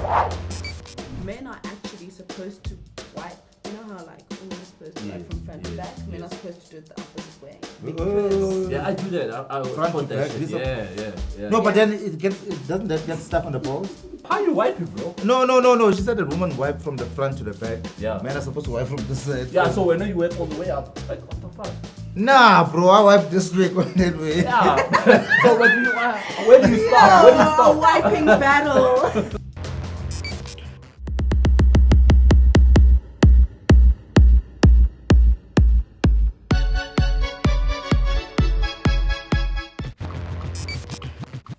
Men are actually supposed to wipe. You know how like women are supposed to wipe from front to back? Men are supposed to do it the opposite way. Because Yeah, I do that. I Front to back, that shit. Yeah. No, but then it doesn't that get stuff on the balls? How you wipe it, bro? No. She said that women wipe from the front to the back. Yeah. Men are supposed to wipe from the side. Yeah, so when you wipe all the way up, like what the fuck? Nah, bro, I wipe this way, go that way. Yeah. So where do you stop? Where do you stop? wiping battle.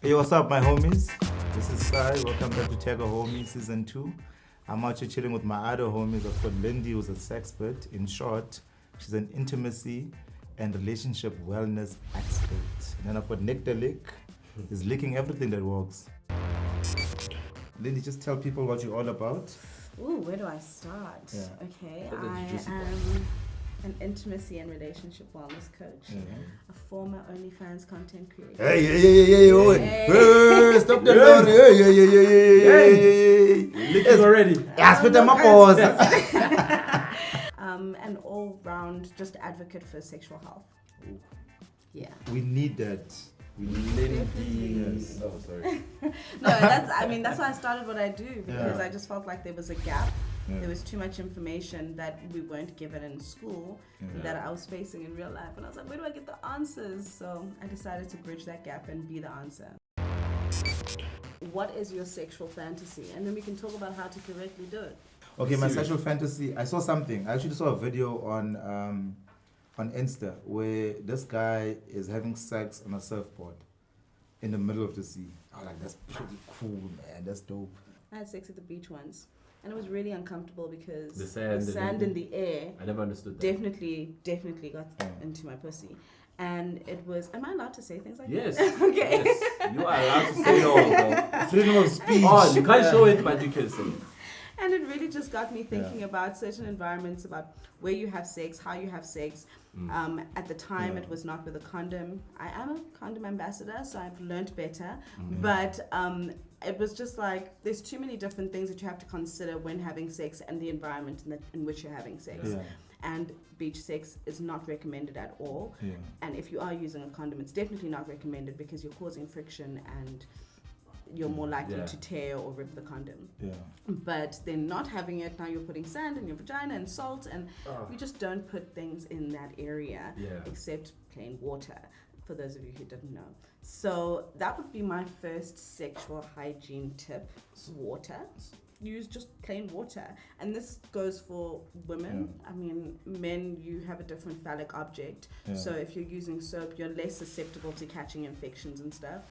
Hey, what's up, my homies? This is Sai. Welcome back to Tagger Homies Season 2. I'm out here chilling with my other homies. I've got Lindy, who's a sexpert. In short, she's an intimacy and relationship wellness expert. And then I've got Nick the Lick. He's licking everything that works. Lindy, just tell people what you're all about. Ooh, where do I start? Yeah. Okay, I am an intimacy and relationship wellness coach, a former OnlyFans content creator. Hey, stop the door. Hey. Licking already. Yeah, spit them up, pause. An all-round just advocate for sexual health. Ooh. Yeah. We need that. Yes. Oh, sorry. No, that's why I started what I do, because Yeah. I just felt like there was a gap. Yeah. There was too much information that we weren't given in school that I was facing in real life. And I was like, where do I get the answers? So I decided to bridge that gap and be the answer. What is your sexual fantasy? And then we can talk about how to correctly do it. Okay, my sexual fantasy. I saw something. I actually saw a video on Insta where this guy is having sex on a surfboard in the middle of the sea. I was like, that's pretty cool, man. That's dope. I had sex at the beach once, and it was really uncomfortable because The sand in the air I never understood that. definitely got into my pussy. And it was, am I allowed to say things like Yes. that? Okay. Yes. You are allowed to say no, bro. Freedom of speech. Oh, you can't show it, but you can say it. And it really just got me thinking about certain environments, about where you have sex, how you have sex. At the time, it was not with a condom. I am a condom ambassador, so I've learned better. But it was just like, there's too many different things that you have to consider when having sex and the environment in which you're having sex. Yeah. And beach sex is not recommended at all. Yeah. And if you are using a condom, it's definitely not recommended because you're causing friction and you're more likely to tear or rip the condom. Yeah. But then not having it, now you're putting sand in your vagina and salt, and we just don't put things in that area except plain water, for those of you who didn't know. So that would be my first sexual hygiene tip: water. Use just plain water. And this goes for women. I mean, men, you have a different phallic object. So if you're using soap, you're less susceptible to catching infections and stuff.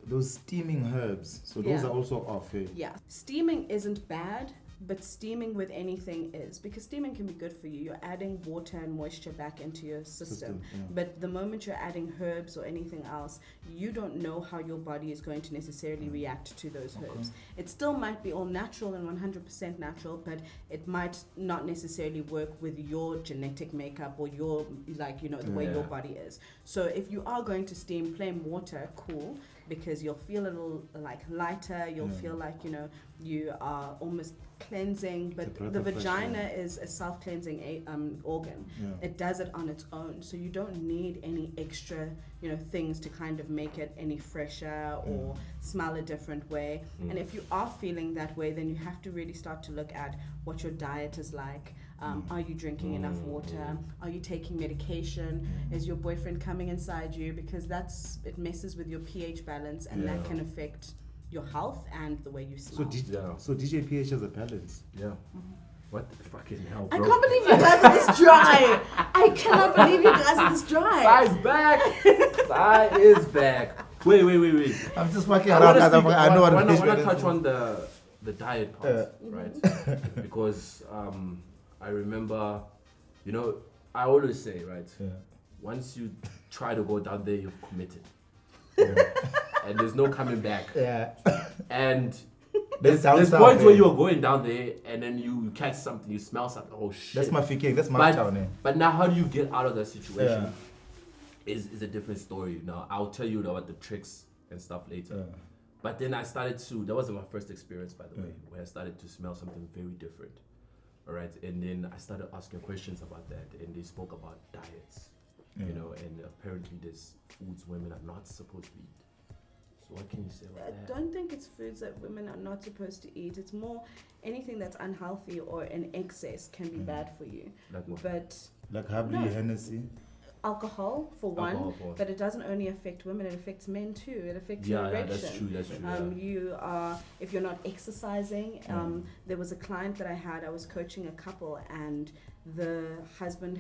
Those steaming herbs. So those are also off. Yeah. Steaming isn't bad, but steaming with anything is, because steaming can be good for you. You're adding water and moisture back into your system. But the moment you're adding herbs or anything else, you don't know how your body is going to necessarily react to those herbs. It still might be all natural and 100% natural, but it might not necessarily work with your genetic makeup or your, the way your body is. So if you are going to steam plain water, cool, because you'll feel a little like lighter, you'll feel like, you are almost cleansing, but the vagina is a self-cleansing organ. It does it on its own, so you don't need any extra things to kind of make it any fresher or smell a different way. And if you are feeling that way, then you have to really start to look at what your diet is like. Are you drinking enough water? Are you taking medication? Is your boyfriend coming inside you? Because it messes with your pH balance, and that can affect your health and the way you smell. So DJ pH has a balance. Yeah. What the fucking hell, I bro? can't believe you guys are this dry. I cannot believe you guys are this dry. Sai's back. Sai is back. Wait. I'm just fucking around. I know what I it is. want to touch on the diet part, right? Because I remember, I always say, right? Once you try to go down there, you've committed. And there's no coming back. Yeah. And There's points where you're going down there and then you catch something, you smell something. Oh shit! That's my thinking. That's my town. But now, how do you get out of that situation? Is a different story. Now I'll tell you about the tricks and stuff later. But then I started to. That wasn't my first experience, by the way, where I started to smell something very different. All right, and then I started asking questions about that, and they spoke about diets. You know, and apparently there's foods women are not supposed to eat. So what can you say about that? I don't think it's foods that women are not supposed to eat. It's more anything that's unhealthy or in excess can be bad for you. Like Habli, Hennessy. Alcohol for one, but it doesn't only affect women, it affects men too. It affects your erection. That's true. You are, if you're not exercising, there was a client that I was coaching a couple, and the husband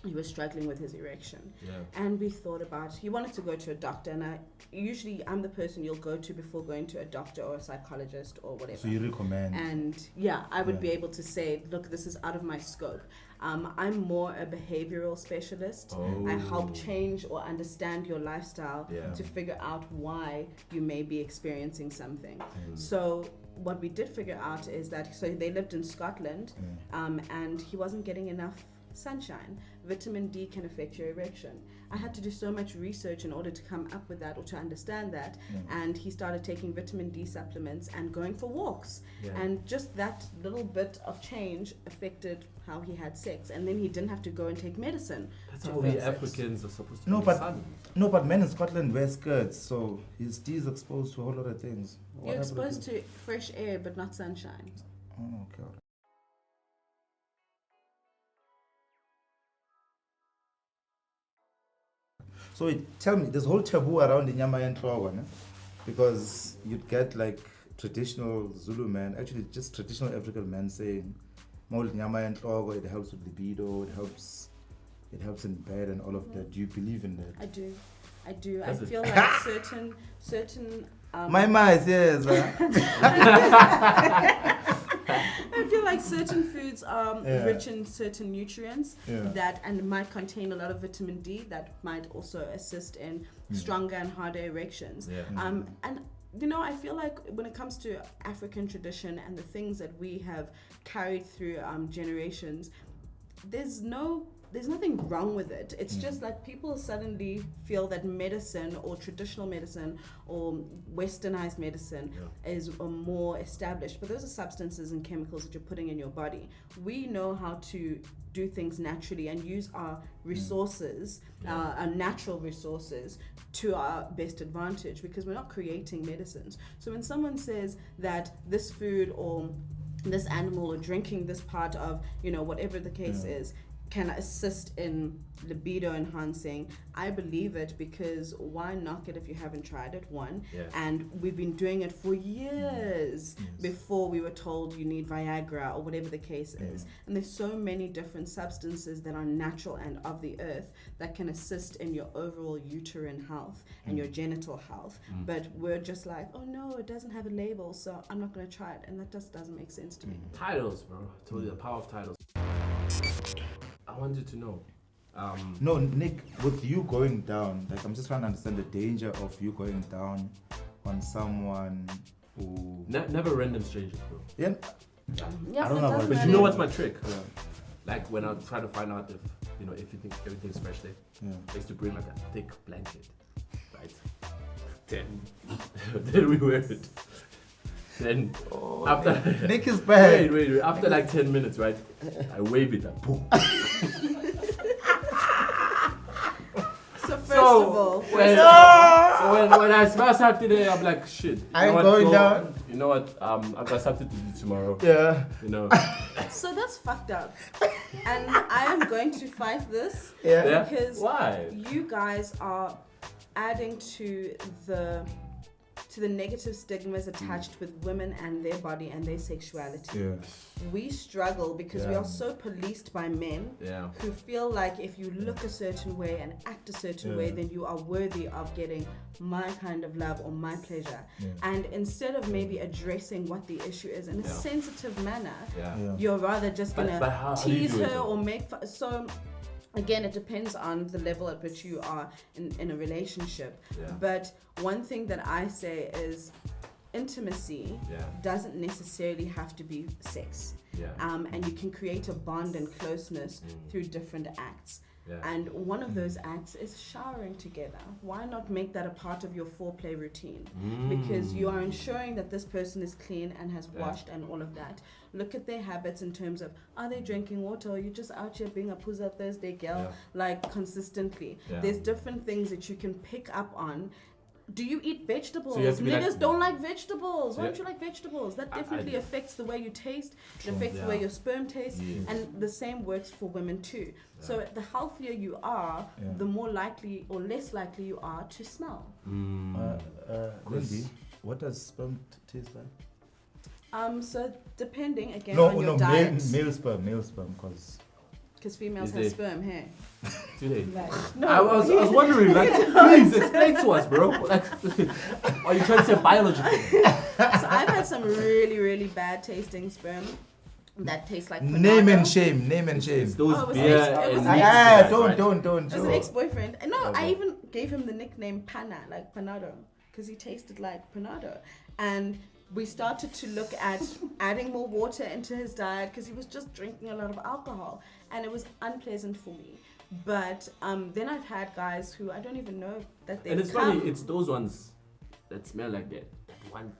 he was struggling with his erection. And we thought about, he wanted to go to a doctor, and I'm the person you'll go to before going to a doctor or a psychologist or whatever. So you recommend? And I would be able to say, look, this is out of my scope. I'm more a behavioral specialist. I help change or understand your lifestyle to figure out why you may be experiencing something. So what we did figure out is that, so they lived in Scotland, and he wasn't getting enough sunshine. Vitamin D can affect your erection. I had to do so much research in order to come up with that or to understand that. And he started taking vitamin D supplements and going for walks. And just that little bit of change affected how he had sex. And then he didn't have to go and take medicine. That's how we Africans are supposed to but men in Scotland wear skirts, so his D is exposed to a whole lot of things. You're exposed to fresh air, but not sunshine. Oh, okay. So tell me, there's a whole taboo around the nyama and one, because you'd get like traditional Zulu men, actually just traditional African men saying, nyama and it helps with libido, it helps in bed and all of that. Do you believe in that? I do. I feel like certain my mind, yes. I feel like certain foods are rich in certain nutrients that and might contain a lot of vitamin D that might also assist in stronger and harder erections. And I feel like when it comes to African tradition and the things that we have carried through generations, there's nothing wrong with it. It's just like people suddenly feel that medicine or traditional medicine or westernized medicine is more established. But those are substances and chemicals that you're putting in your body. We know how to do things naturally and use our resources, our natural resources, to our best advantage, because we're not creating medicines. So when someone says that this food or this animal or drinking this part of, whatever the case is, can assist in libido enhancing, I believe it, because why knock it if you haven't tried it, one? And we've been doing it for years before we were told you need Viagra or whatever the case is. And there's so many different substances that are natural and of the earth that can assist in your overall uterine health and your genital health. But we're just like, oh no, it doesn't have a label, so I'm not going to try it. And that just doesn't make sense to me. Titles, bro. I told you the power of titles. I wanted to know. No, Nick, with you going down, like I'm just trying to understand the danger of you going down on someone who... Never random strangers, bro. Yeah. Yeah, I don't know. But you know what's my trick? Like when I try to find out if you think everything's fresh there, I used to bring like a thick blanket, right? Then we wear it. Then after Nick is bad. Wait. After like 10 minutes, right? I wave it and boom. So first of all, when I smell something today, I'm like, shit. I'm going down. You know what? I've got something to do tomorrow. Yeah. So that's fucked up. And I am going to fight this. Yeah. Because why? You guys are adding to the negative stigmas attached with women and their body and their sexuality. We struggle because we are so policed by men who feel like if you look a certain way and act a certain way, then you are worthy of getting my kind of love or my pleasure. And instead of maybe addressing what the issue is in a sensitive manner, you're rather just gonna tease her or make so. Again, it depends on the level at which you are in a relationship. But one thing that I say is, intimacy doesn't necessarily have to be sex. And you can create a bond and closeness through different acts. And one of those acts is showering together. Why not make that a part of your foreplay routine? Because you are ensuring that this person is clean and has washed and all of that. Look at their habits in terms of, are they drinking water, or are you just out here being a Puza Thursday girl, like consistently? There's different things that you can pick up on. Do you eat vegetables? So niggas don't like vegetables. Why don't you like vegetables? That definitely affects the way you taste. It affects the way your sperm tastes. And the same works for women too. So the healthier you are, the more likely or less likely you are to smell. Lindy, what does sperm taste like? So depending again on your diet. Male sperm, because females have sperm hair. Do they? Like, no. I was wondering, like, please explain to us, bro. Like, are you trying to say biological? So I've had some really, really bad tasting sperm that tastes like Panado. Name and shame. It's those it was beer an and don't. It was an ex-boyfriend. And no, I even gave him the nickname Pana, like Panado, because he tasted like Panado. And we started to look at adding more water into his diet because he was just drinking a lot of alcohol, and it was unpleasant for me. But then I've had guys who I don't even know that they. And it's funny, it's those ones that smell like that want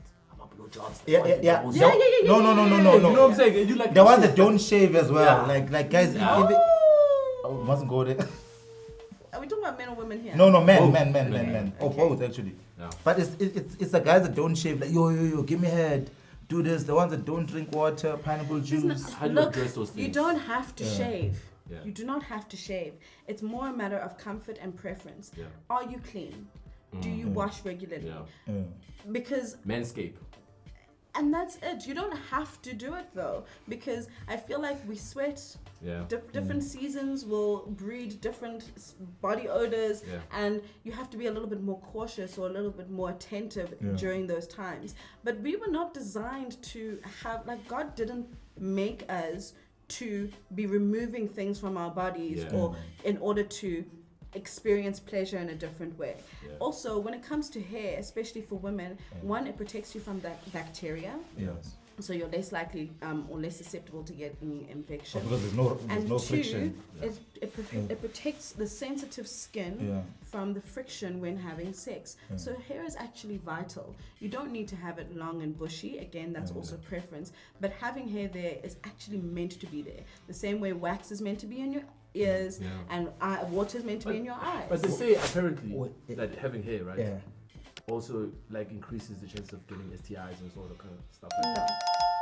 blowjobs. Yeah. No. You know what I'm saying? You like the ones that don't shave as well. Yeah. Like guys, Oh, mustn't go there. are we talking about men or women here? No, men. Okay. Oh, both actually. Yeah. But it's the guys that don't shave, like yo, give me head, do this. The ones that don't drink water, pineapple juice. How do you address those things? You don't have to shave. Yeah. You do not have to shave. It's more a matter of comfort and preference. Yeah. Are you clean? Do you wash regularly? Yeah. Because Manscape. and that's it. You don't have to do it though, because I feel like we sweat. Yeah. Different seasons will breed different body odors, and you have to be a little bit more cautious or a little bit more attentive during those times. But we were not designed to have, like, God didn't make us to be removing things from our bodies or in order to experience pleasure in a different way. Also, when it comes to hair, especially for women, one, it protects you from that bacteria. Yes. So you're less likely or less susceptible to getting infection. Because there's no friction. It protects the sensitive skin from the friction when having sex. So hair is actually vital. You don't need to have it long and bushy. Again, that's also preference. But having hair there is actually meant to be there. The same way wax is meant to be in your ears and water is meant to be in your eyes. But they say apparently that having hair, right? Yeah. Also, like, increases the chance of getting STIs and sort of kind of stuff like that.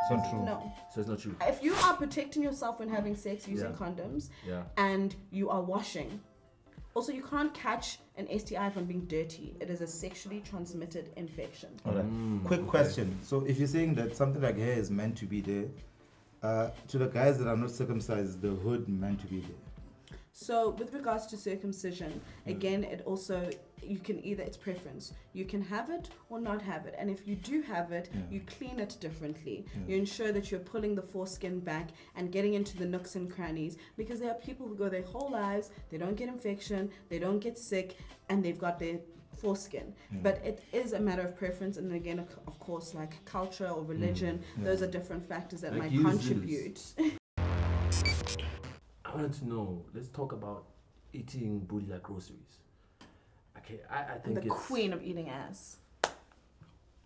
It's not true. No. So it's not true. If you are protecting yourself when having sex using condoms and you are washing, also you can't catch an STI from being dirty. It is a sexually transmitted infection. All right. Quick question. So if you're saying that something like hair is meant to be there, to the guys that are not circumcised, is the hood meant to be there? So with regards to circumcision, again, it also, you can either, it's preference. You can have it or not have it. And if you do have it, you clean it differently. You ensure that you're pulling the foreskin back and getting into the nooks and crannies, because there are people who go their whole lives, they don't get infection, they don't get sick, and they've got their foreskin. But it is a matter of preference, and again, of course, like culture or religion, those are different factors that like might contribute. I wanted to know, let's talk about eating booty like groceries. Okay, I think the queen of eating ass.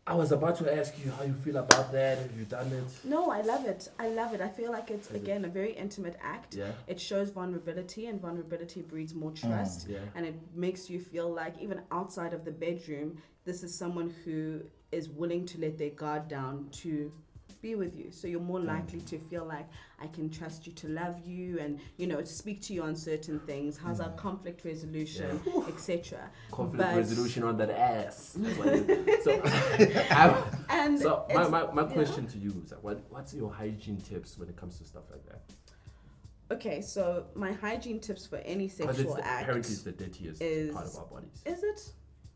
I was about to ask you how you feel about that. Have you done it? No, I love it. I feel like it's, again, a very intimate act. Yeah. It shows vulnerability, and vulnerability breeds more trust. And it makes you feel like, even outside of the bedroom, this is someone who is willing to let their guard down to be with you. So you're more likely to feel like, I can trust you to love you and, you know, to speak to you on certain things. How's our conflict resolution, etc. Conflict resolution on that ass. That's what my question to you is, what's your hygiene tips when it comes to stuff like that? Okay, so my hygiene tips for any sexual act, apparently it's the dirtiest part of our bodies. Is it?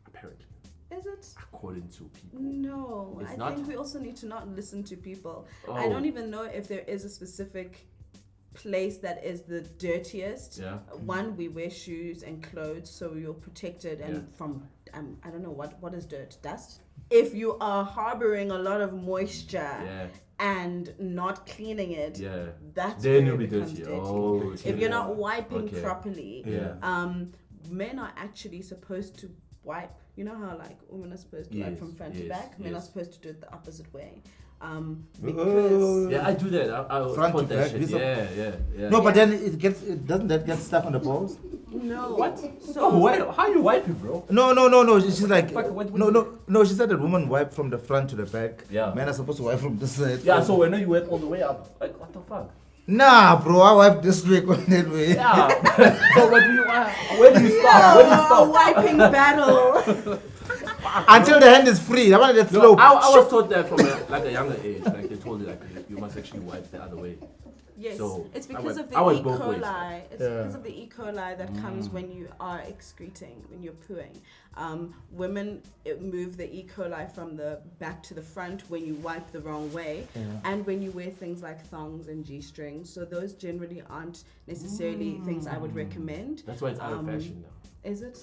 Apparently. Is it? According to people. No, I think we also need to not listen to people. I don't even know if there is a specific place that is the dirtiest. One, we wear shoes and clothes, so you're protected and from I don't know what is dirt, dust. if you are harboring a lot of moisture Yeah. and not cleaning it, Yeah. that's Then where you'll it be becomes dirty. dirty. Oh, okay. If you're not wiping Okay. properly, Yeah. Men are actually supposed to wipe. You know how like women are supposed to wipe Yes, from front to yes, back? Men are yes. supposed to do it the opposite way. Oh. Because Yeah, I do that. I Front put to that back, shit. this is- Yeah. No, but then it doesn't that get stuck on the balls? no. What? So How you wipe it, bro? No. She's like, Fuck, what- no. She said that women wipe from the front to the back. Yeah. Men are supposed to wipe from this side. Yeah, so when you went all the way up, like, what the fuck? Nah, bro, I wipe this way, go that way. Yeah. So where do you stop? Where do you stop? wiping battle. Until the hand is free. I want that No, slope. I was taught that from a younger age. Like they told you, like you must actually wipe the other way. Yes, So, it's I because went- of the I E. went both ways. coli. It's Yeah. because of the E. coli that comes when you are excreting, when you're pooing. Women move the E. coli from the back to the front when you wipe the wrong way, and when you wear things like thongs and G-strings. So those generally aren't necessarily things I would recommend. That's why it's out of fashion now. Is it?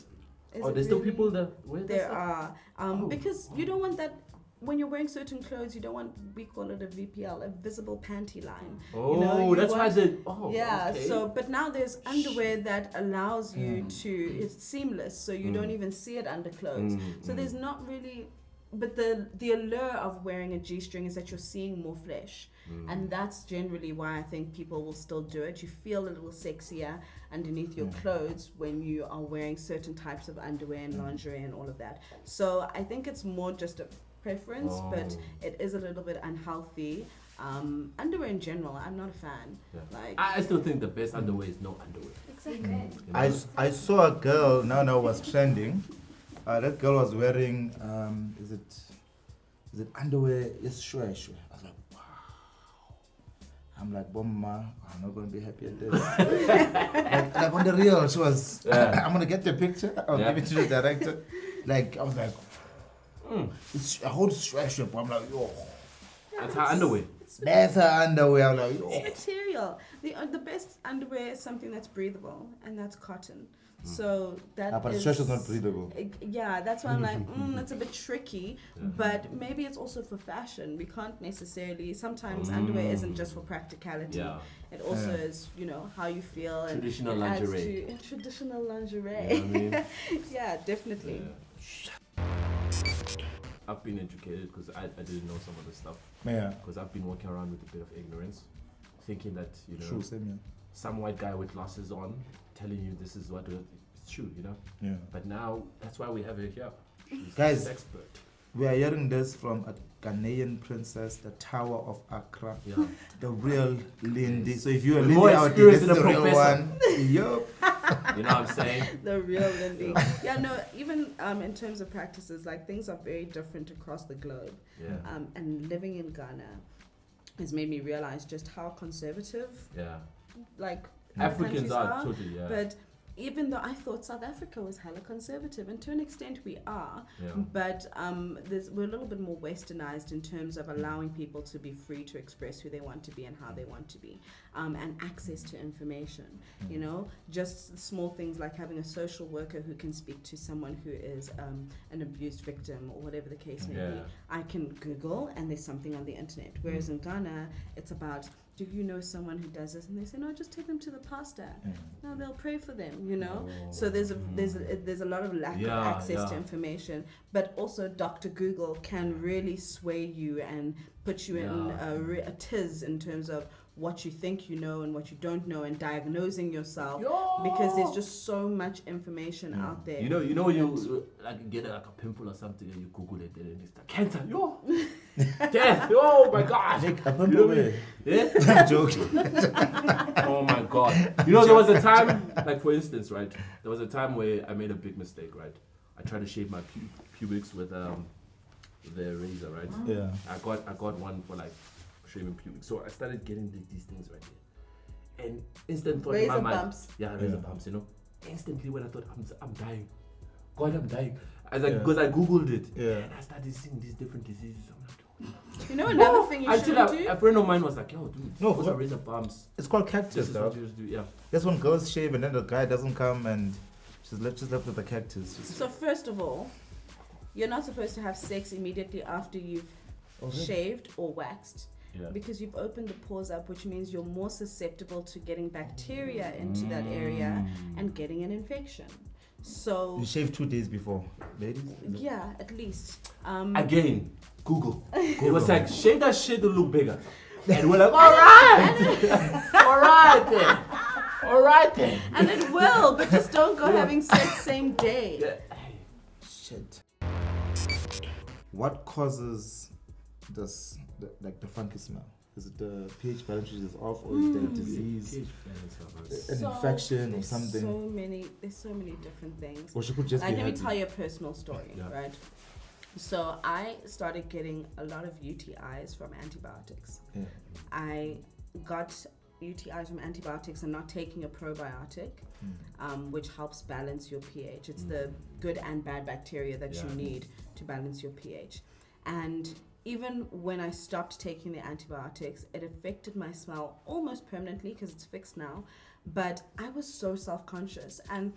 Is Oh, it there's still really? people that wear that There stuff? are, because you don't want that. When you're wearing certain clothes, you don't want, we call it a VPL, a visible panty line. Oh, you know, you that's why want- they. Oh, Yeah, okay. so but now there's underwear that allows you to, it's seamless, so you don't even see it under clothes. So there's not really, but the allure of wearing a G-string is that you're seeing more flesh. And that's generally why I think people will still do it. You feel a little sexier underneath your clothes when you are wearing certain types of underwear and lingerie and all of that. So I think it's more just a preference, but it is a little bit unhealthy. Underwear in general, I'm not a fan. Yeah. Like I still think the best underwear is no underwear. exactly. You know? I saw a girl now was trending. That girl was wearing is it underwear? It's shwe. I was like, wow. I'm like, Bomma, I'm not gonna be happy at this. like on the real, she was. I'm gonna get the picture. I'll give it to the director. Like I was like, it's a whole shwe. I'm like, yo. That's her underwear. That's her underwear. I'm like, yo. It's material. The best underwear is something that's breathable, and that's cotton. So that But the is- stretch is not breathable. Yeah, that's why I'm like, that's a bit tricky. But maybe it's also for fashion. We can't necessarily. Sometimes underwear isn't just for practicality. Yeah. It also is, how you feel. And Traditional it adds lingerie. to traditional lingerie. You know what I mean? Yeah, definitely. Yeah. I've been educated because I didn't know some of the stuff. Yeah. Because I've been walking around with a bit of ignorance, thinking that True, same some white guy with glasses on telling you this is what it's true, yeah. But now that's why we have her here. She's Guys. an expert. We are hearing this from a Ghanaian princess, the Tower of Accra, Yeah. the real Lindy. So if you're a With Lindy more out there, this experience is than the a real professor. one. Yup. You know what I'm saying? The real Lindy. Yeah, no, even in terms of practices, like things are very different across the globe. Yeah. And living in Ghana has made me realize just how conservative, Yeah. like, Africans countries are totally, yeah. But even though I thought South Africa was hella conservative, and to an extent we are, Yeah. but we're a little bit more westernized in terms of allowing people to be free to express who they want to be and how they want to be, and access to information. Just small things like having a social worker who can speak to someone who is an abused victim or whatever the case may be. I can Google and there's something on the internet. Whereas in Ghana, it's about, do you know someone who does this? And they say, no, just take them to the pastor. No, they'll pray for them, So there's a lot of lack of access to information. But also Dr. Google can really sway you and put you in a tiz in terms of what you think you know and what you don't know, and diagnosing yourself, because there's just so much information out there. You know when you like get like a pimple or something and you Google it and it's like cancer, death, oh my gosh. A pimple way. Yeah? I'm joking. Oh my god. There was a time, like for instance, right? There was a time where I made a big mistake, right? I tried to shave my pubics with the razor, right? Yeah. I got one for like shaving pubics. So I started getting these things right here. And instant thought in my Razor mind. bumps. Yeah, razor bumps, Instantly when I thought I'm dying. God, I'm dying. Because I Googled it. Yeah. And I started seeing these different diseases. I'm like, Another thing you until shouldn't do? a friend of mine was like, yo, dude, No, those are razor bumps. It's called This cactus, is though. what you just do, yeah. That's when girls shave and then the guy doesn't come and she's left with the cactus. So first of all, you're not supposed to have sex immediately after you've shaved or waxed. Yeah. Because you've opened the pores up, which means you're more susceptible to getting bacteria into that area and getting an infection. So you shave 2 days before, ladies? Yeah, at least. Again, Google. It was like, shave that shit to look bigger. And we're like, alright! Alright then. And it will, but just don't go having sex same day. Yeah. Shit. What causes this, the funky smell? Is it the pH balance which is off, or is there a disease, an infection, or something? There's so many different things. Or she could just like, be let me happy. tell you a personal story, right? So I started getting a lot of UTIs from antibiotics. Yeah. I got UTIs from antibiotics and not taking a probiotic, which helps balance your pH. It's the good and bad bacteria that you need to balance your pH. And even when I stopped taking the antibiotics, it affected my smell almost permanently because it's fixed now. But I was so self-conscious. And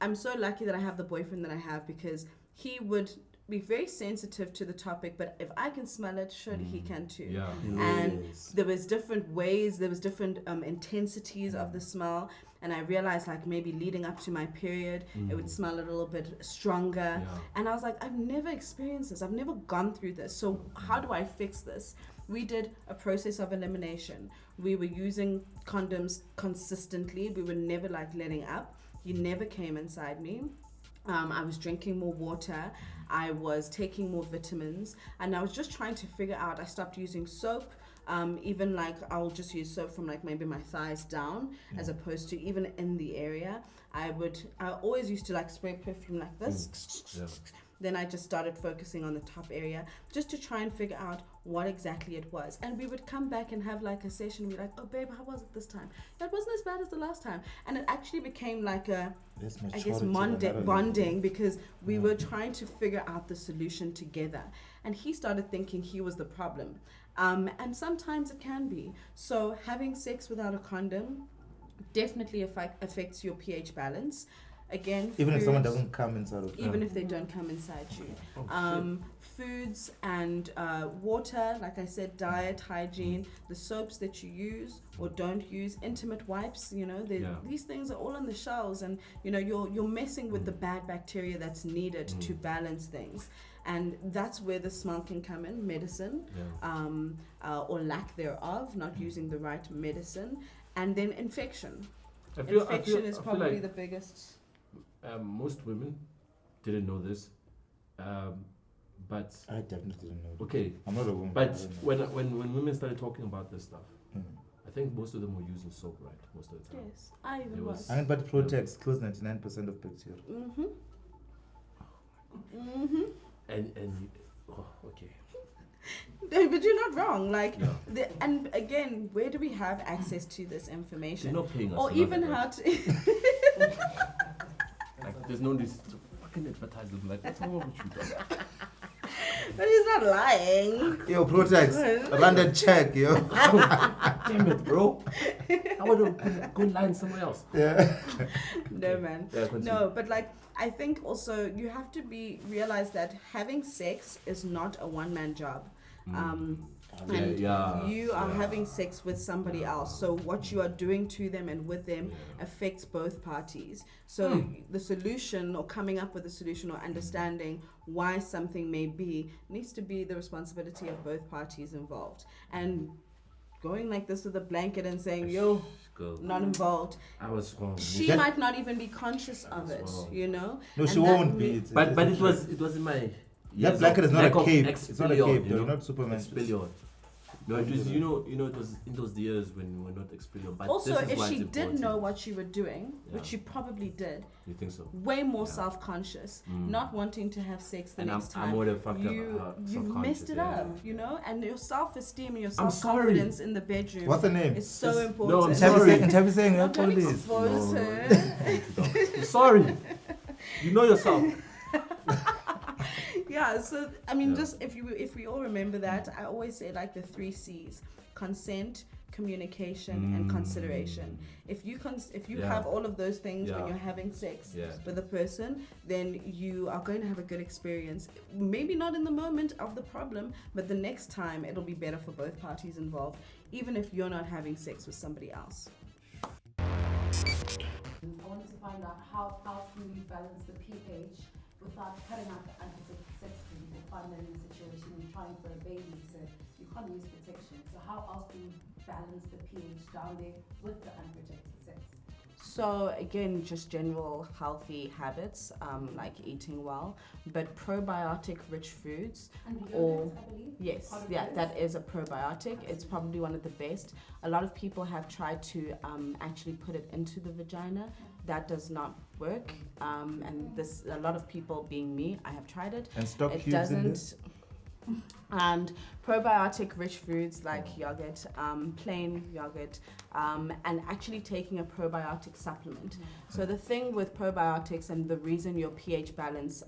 I'm so lucky that I have the boyfriend that I have, because he would be very sensitive to the topic, but if I can smell it, surely he can too. Yeah. And there was different ways, there was different intensities of the smell. And I realized, like, maybe leading up to my period, it would smell a little bit stronger. Yeah. And I was like, I've never experienced this. I've never gone through this. So how do I fix this? We did a process of elimination. We were using condoms consistently. We were never like letting up. He never came inside me. I was drinking more water. I was taking more vitamins. And I was just trying to figure out, I stopped using soap. Even like I'll just use soap from like maybe my thighs down, as opposed to even in the area. I always used to like spray perfume like this. Then I just started focusing on the top area just to try and figure out what exactly it was. And we would come back and have like a session and be like, oh babe, how was it this time? It wasn't as bad as the last time. And it actually became like bonding, because we were trying to figure out the solution together. And he started thinking he was the problem. And sometimes it can be. So having sex without a condom definitely affects your pH balance. Again, even if someone doesn't come inside of even if they don't come inside you. Foods and water, like I said, diet, hygiene, the soaps that you use or don't use, intimate wipes, these things are all on the shelves, and you're messing with the bad bacteria that's needed to balance things. And that's where the smell can come in, medicine, or lack thereof, not using the right medicine. And then infection. Infection is probably the biggest. Most women didn't know this, but I definitely didn't know. Okay, I'm not a woman. But when women started talking about this stuff, I think most of them were using soap, right? Most of the time. Yes, I even was. But it protects close 99% of bacteria. And okay. But you're not wrong. Like, and again, where do we have access to this information? They're not paying us. Or even how to. Like, there's no this fucking advertisement. Like, what's wrong with you, dog? But he's not lying. Yo, Protex, run that check, yo. Damn it, bro. I want to go line somewhere else. Yeah. No, man. Yeah, no, but like, I think also you have to realize that having sex is not a one-man job. You are having sex with somebody else, so what you are doing to them and with them affects both parties. So the solution, or coming up with a solution, or understanding why something may be, needs to be the responsibility of both parties involved. And going like this with a blanket and saying, yo, not involved, I was wrong. She might not even be conscious of it, No, she won't be. But it was in my. That blanket is not a cape. It's not a cape. They're not Superman. No, it was, it was in those years when we were not expellion. But also, if she did know what you were doing, which she probably did, you think so? Way more self-conscious, not wanting to have sex the next time. You've messed it up, and your self-esteem and your self-confidence in the bedroom. What's the name? Is so important. No, I'm sorry. And Tabby saying, don't expose her. I'm sorry. You know yourself. Yeah, so I mean, just if we all remember that, I always say like the 3 C's: consent, communication, and consideration. If you have all of those things when you're having sex with a person, then you are going to have a good experience. Maybe not in the moment of the problem, but the next time it'll be better for both parties involved, even if you're not having sex with somebody else. I wanted to find out how else can we balance the pH without cutting out the unprotected sex, because you find that in a situation you're trying for a baby, so you can't use protection. So how else do we balance the pH down there with the unprotected sex? So again, just general healthy habits, like eating well, but probiotic-rich foods. And yogurt, I believe? Yes, that is a probiotic. It's probably one of the best. A lot of people have tried to actually put it into the vagina. That does not work. And this, a lot of people, being me, I have tried it. And stock it cubes doesn't. in this? And probiotic-rich foods like yogurt, plain yogurt, and actually taking a probiotic supplement. So the thing with probiotics, and the reason your pH balance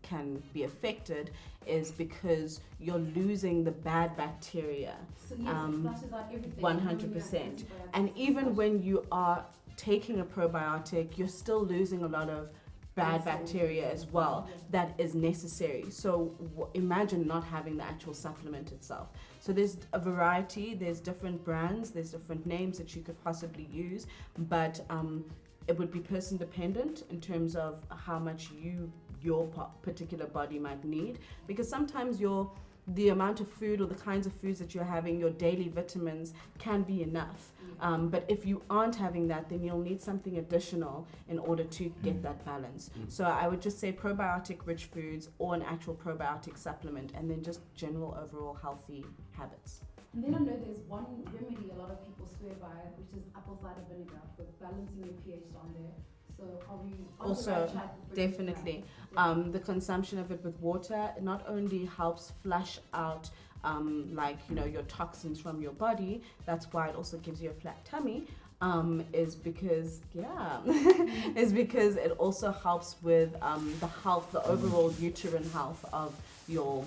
can be affected, is because you're losing the bad bacteria. So yes, it flushes out everything. 100%. And even when you are taking a probiotic, you're still losing a lot of bad bacteria as well that is necessary. So imagine not having the actual supplement itself. So there's a variety, there's different brands, there's different names that you could possibly use, but it would be person dependent in terms of how much your particular body might need, because sometimes the amount of food or the kinds of foods that you're having, your daily vitamins, can be enough. But if you aren't having that, then you'll need something additional in order to get that balance. So I would just say probiotic-rich foods or an actual probiotic supplement, and then just general overall healthy habits. And then I know there's one remedy a lot of people swear by, which is apple cider vinegar for balancing your pH down there. So are we on Also, the right track with definitely. that? The consumption of it with water not only helps flush out your toxins from your body. That's why it also gives you a flat tummy. Is because it also helps with the health, the overall uterine health of your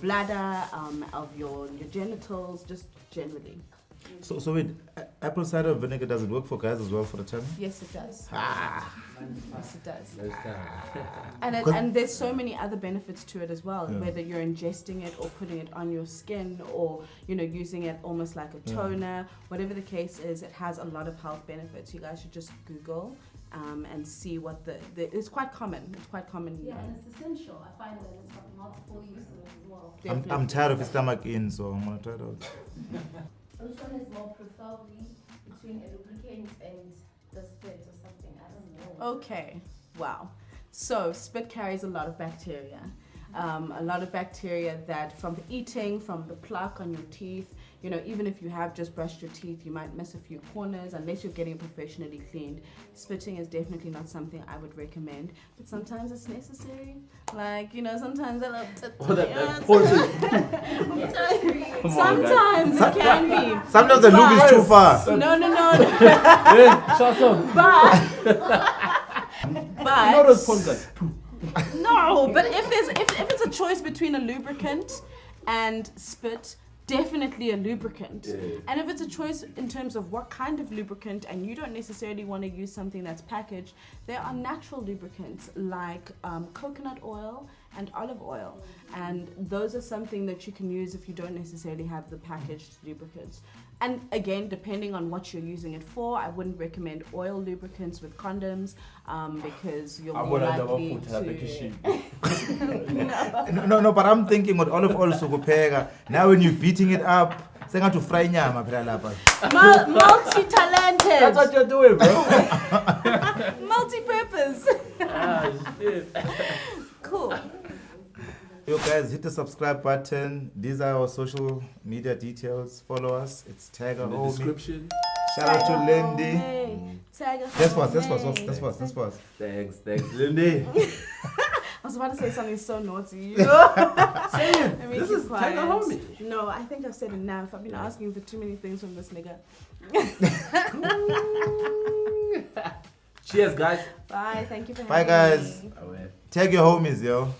bladder, of your genitals, just generally. So wait, apple cider vinegar, does it work for guys as well for the tummy? Yes, it does. Yes, it does. No. And there's so many other benefits to it as well, whether you're ingesting it or putting it on your skin, or using it almost like a toner. Whatever the case is, it has a lot of health benefits. You guys should just Google and see what it's quite common. It's quite common. Yeah, and it's essential. I find that it's got multiple uses as well. I'm tired of his stomach in, so I'm gonna try it out. Which one is more preferably between a lubricant and the spit or something? I don't know. Okay, wow. So spit carries a lot of bacteria. A lot of bacteria that from the eating, from the plaque on your teeth, even if you have just brushed your teeth, you might miss a few corners unless you're getting professionally cleaned. Spitting is definitely not something I would recommend, but sometimes it's necessary. Sometimes I love sometimes it can be. Sometimes the lube is too far. No. Shut up. But if it's a choice between a lubricant and spit, definitely a lubricant. And if it's a choice in terms of what kind of lubricant, and you don't necessarily want to use something that's packaged, there are natural lubricants like coconut oil and olive oil, and those are something that you can use if you don't necessarily have the packaged lubricants. And again, depending on what you're using it for, I wouldn't recommend oil lubricants with condoms, because you're more likely to... No, but I'm thinking with olive oil sukupeka. Now when you're beating it up, senga to fry nyama phela lapha. Multi-talented. That's what you're doing, bro. Multi-purpose. Shit. Cool. Yo guys, hit the subscribe button. These are our social media details. Follow us. It's Tiger In the Homie. description. Shout out to Lindy. Tiger That's Homie. fast. Thanks, Lindy. I was about to say something so naughty. Say it. This is Tiger Homie. No, I think I've said enough. I've been asking for too many things from this nigga. Cheers, guys. Bye. Thank you for Bye, having guys. me. Tag your homies, yo.